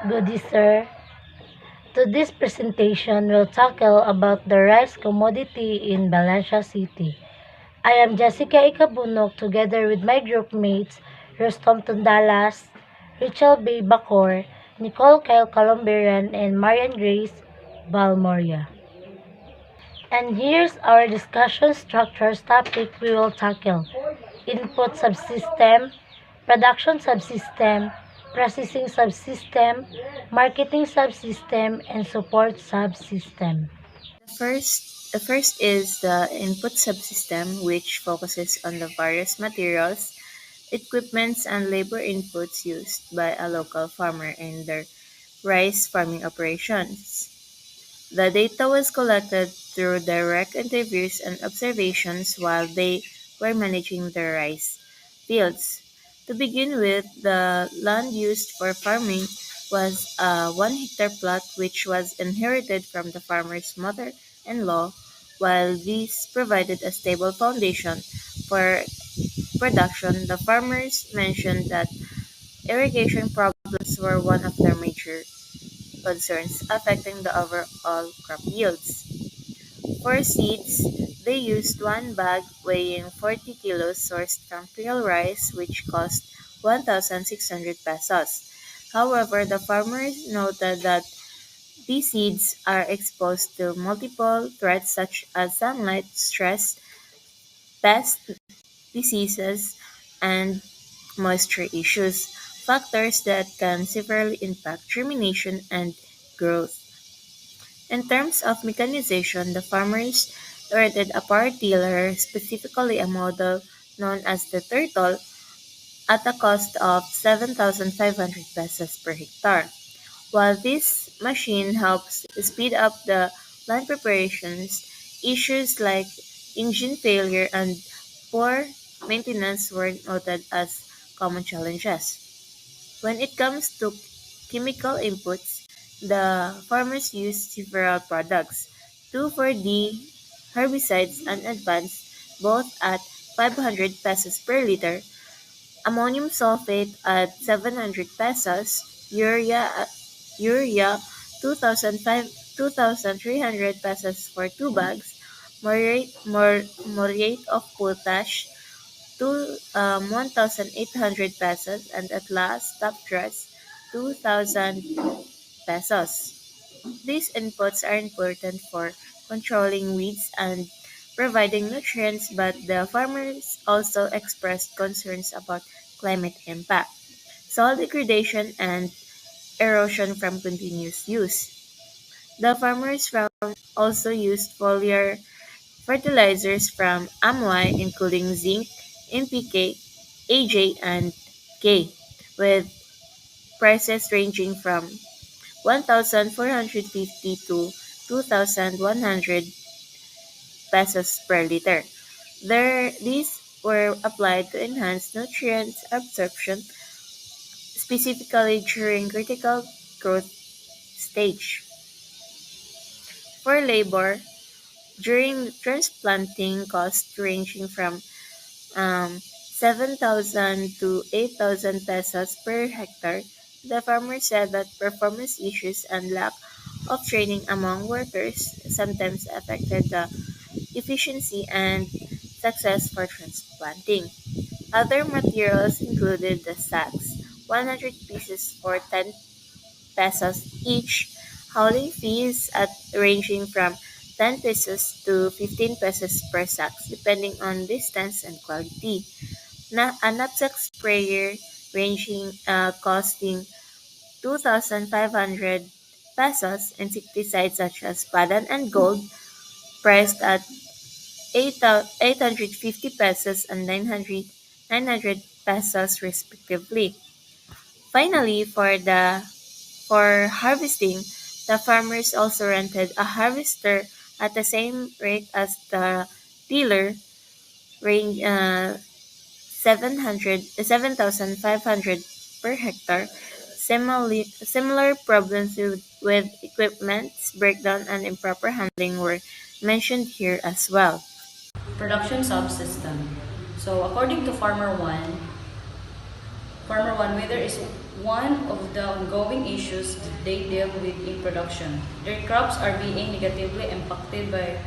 Good day, sir. To this presentation will tackle about the rice commodity in Valencia City. I am Jessica Ikabunok together with my group mates Rostom Tundalas, Rachel B. Bacor, Nicole Kyle Colombian, and Marian Grace Balmoria. And here's our discussion structures topic we will tackle. Input subsystem, production subsystem, processing subsystem, marketing subsystem, and support subsystem. The first is the input subsystem, which focuses on the various materials, equipments, and labor inputs used by a local farmer in their rice farming operations. The data was collected through direct interviews and observations while they were managing their rice fields. To begin with, the land used for farming was a 1 hectare plot which was inherited from the farmer's mother in law, while this provided a stable foundation for production. The farmers mentioned that irrigation problems were one of their major concerns affecting the overall crop yields. For seeds, they used one bag weighing 40 kilos sourced from real rice, which cost 1,600 pesos. However, the farmers noted that these seeds are exposed to multiple threats such as sunlight, stress, pests, diseases, and moisture issues, factors that can severely impact germination and growth. In terms of mechanization, the farmers erected a power tiller, specifically a model known as the Turtle, at a cost of 7,500 pesos per hectare. While this machine helps speed up the land preparations, issues like engine failure and poor maintenance were noted as common challenges. When it comes to chemical inputs, the farmers used several products: 2,4-D herbicides and advanced, both at 500 pesos per liter, ammonium sulfate at 700 pesos, urea 2,300 pesos for 2 bags, muriate of potash to 1,800 pesos, and at last top dress 2,000 pesos. These inputs are important for controlling weeds and providing nutrients, but the farmers also expressed concerns about climate impact, soil degradation, and erosion from continuous use. The farmers found also used foliar fertilizers from Amway, including zinc, NPK, AJ, and K, with prices ranging from 1,450 to 2,100 pesos per liter. These were applied to enhance nutrient absorption, specifically during critical growth stage. For labor, during transplanting, costs ranging from 7,000 to 8,000 pesos per hectare, the farmer said that performance issues and lack of training among workers sometimes affected the efficiency and success for transplanting. Other materials included the sacks, 100 pieces for 10 pesos each, hauling fees at ranging from 10 pesos to 15 pesos per sack, depending on distance and quality. A knapsack sprayer costing 2,500 pesos, insecticides such as Padan and Gold priced at 850 pesos and 900 pesos respectively. Finally, for harvesting, the farmers also rented a harvester at the same rate as the dealer, range 7,500 per hectare. Similar problems with equipment's breakdown and improper handling were mentioned here as well. Production subsystem. So according to Farmer 1, Farmer One, weather is one of the ongoing issues they deal with in production. Their crops are being negatively impacted by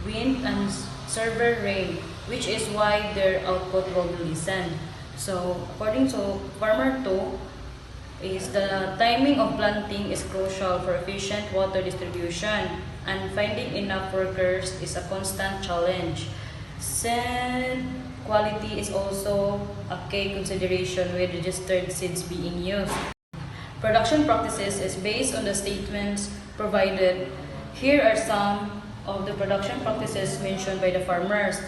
wind and severe rain, which is why their output will be lessened. So, according to Farmer 2, is the timing of planting is crucial for efficient water distribution, and finding enough workers is a constant challenge. Seed quality is also a key consideration with registered seeds being used. Production practices is based on the statements provided. Here are some of the production practices mentioned by the farmers.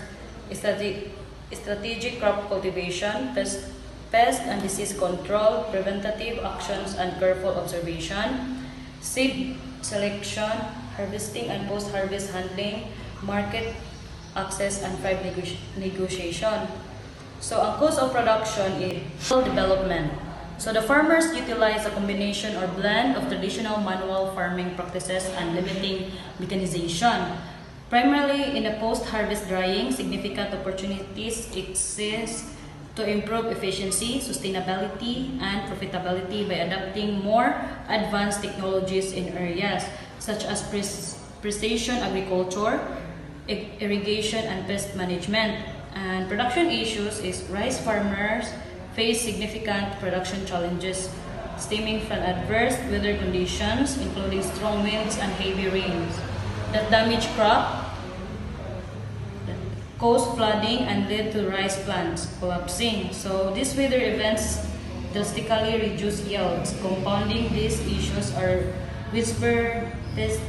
Strate- Strategic crop cultivation, pest and disease control, preventative actions and careful observation, seed selection, harvesting and post-harvest handling, market access and price negotiation. So, ang cost of production is development. So, the farmers utilize a combination or blend of traditional manual farming practices and limiting mechanization. Primarily in the post-harvest drying, significant opportunities exist to improve efficiency, sustainability, and profitability by adopting more advanced technologies in areas such as precision agriculture, irrigation, and pest management. And production issues is rice farmers face significant production challenges stemming from adverse weather conditions, including strong winds and heavy rains, that damage crop, cause flooding, and lead to rice plants collapsing. So these weather events drastically reduce yields. Compounding these issues are whisper, pest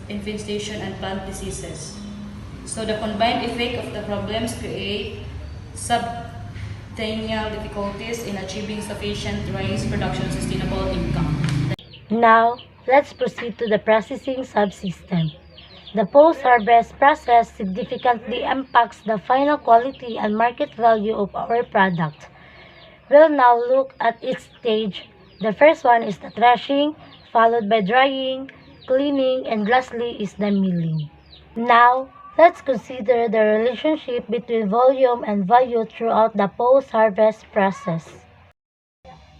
infestation, and plant diseases. So the combined effect of the problems create substantial difficulties in achieving sufficient rice production sustainable income. Now, let's proceed to the processing subsystem. The post-harvest process significantly impacts the final quality and market value of our product. We'll now look at each stage. The first one is the threshing, followed by drying, cleaning, and lastly is the milling. Now, let's consider the relationship between volume and value throughout the post-harvest process.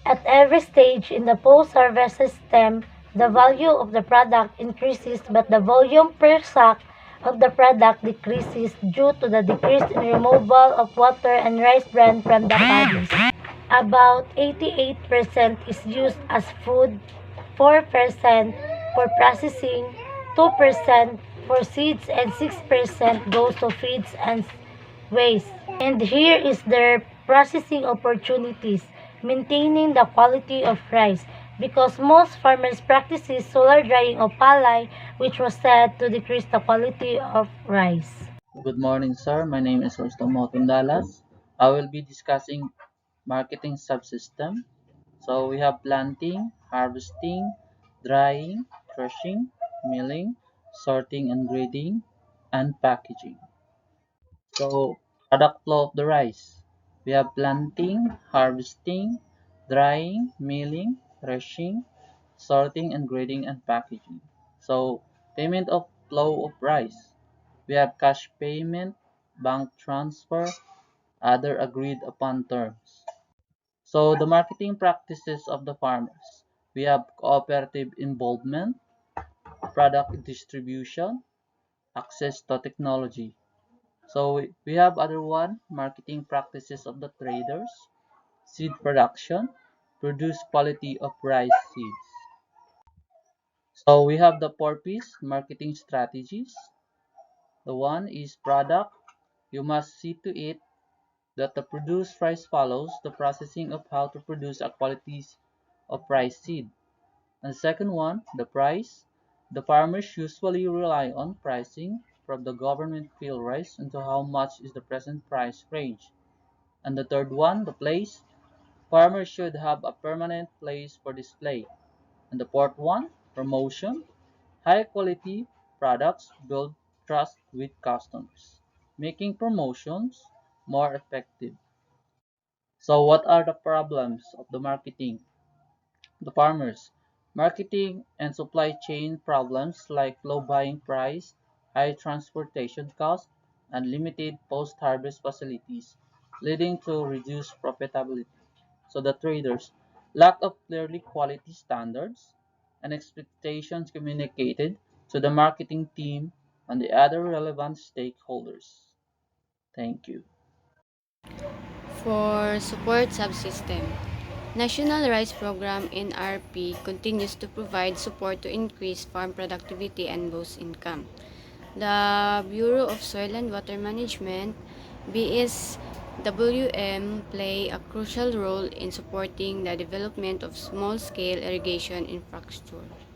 At every stage in the post-harvest system, the value of the product increases but the volume per sack of the product decreases due to the decrease in removal of water and rice bran from the paddies. About 88% is used as food, 4% for processing, 2% for seeds, and 6% goes to feeds and waste. And here is their processing opportunities, maintaining the quality of rice, because most farmers practices solar drying of palay, which was said to decrease the quality of rice. Good morning, sir. My name is Rostam Motundalas. I will be discussing marketing subsystem. So we have planting, harvesting, drying, crushing, milling, sorting and grading, and packaging. So product flow of the rice. We have planting, harvesting, drying, milling, threshing, sorting and grading and packaging. So payment of flow of rice. We have cash payment, bank transfer, other agreed upon terms. So the marketing practices of the farmers. We have cooperative involvement, product distribution, access to technology. So we have other one, marketing practices of the traders, seed production, produce quality of rice seeds. So we have the four P's, marketing strategies. The one is product. You must see to it that the produced rice follows the processing of how to produce a qualities of rice seed. And the second one, the price. The farmers usually rely on pricing from the government field rice into how much is the present price range. And the third one, the place. Farmers should have a permanent place for display. And the fourth one, promotion. High quality products build trust with customers, making promotions more effective. So what are the problems of the marketing? The farmers. Marketing and supply chain problems like low buying price, high transportation costs, and limited post-harvest facilities, leading to reduced profitability. So the traders, lack of clearly quality standards and expectations communicated to the marketing team and the other relevant stakeholders. Thank you. For support subsystem, National Rice Program NRP continues to provide support to increase farm productivity and boost income. The Bureau of Soil and Water Management BSWM play a crucial role in supporting the development of small-scale irrigation infrastructure.